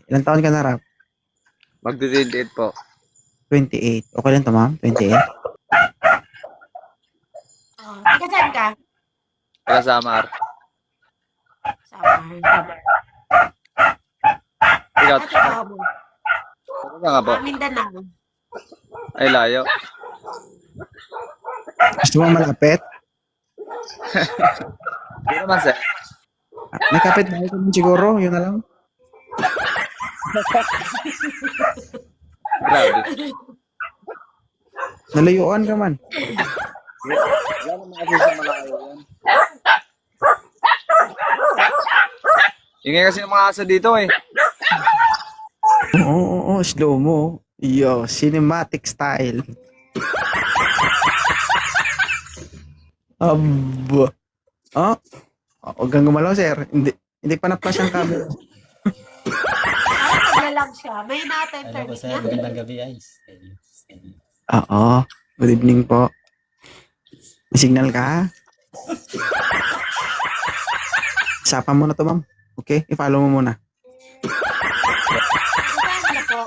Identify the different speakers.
Speaker 1: Ilang taon ka na, Rap?
Speaker 2: Magdi-28 po.
Speaker 1: 28. Okay lang to, ma'am? 28?
Speaker 3: Taga saan ka?
Speaker 2: Taga Samar.
Speaker 3: Samar.
Speaker 2: Ikaw,
Speaker 3: Ano trabaho mo?
Speaker 2: taga nga po.
Speaker 3: Mindanao.
Speaker 2: Ay, layo.
Speaker 1: Gusto mo malapit?
Speaker 2: Hindi naman, sir.
Speaker 1: May kapit bahay ka siguro, yun na lang.
Speaker 2: Grabe.
Speaker 1: Nalayuan ka man.
Speaker 2: Wala naman kasi sa malayo yan. Ingay kasi ng mga aso dito eh.
Speaker 1: Oo, slow mo. Yo, cinematic style. Aba. Oh, huwag kang gumalaw, sir. Hindi pa na-flash ang camera.
Speaker 3: Tagla lang siya. May na-time
Speaker 4: Hello po
Speaker 3: internet
Speaker 4: sir,
Speaker 3: niya.
Speaker 4: magandang gabi ay.
Speaker 1: Oo. Good evening po. May signal ka? Sapa mo na to, ma'am. Okay? I-follow mo muna.
Speaker 3: Saan na po?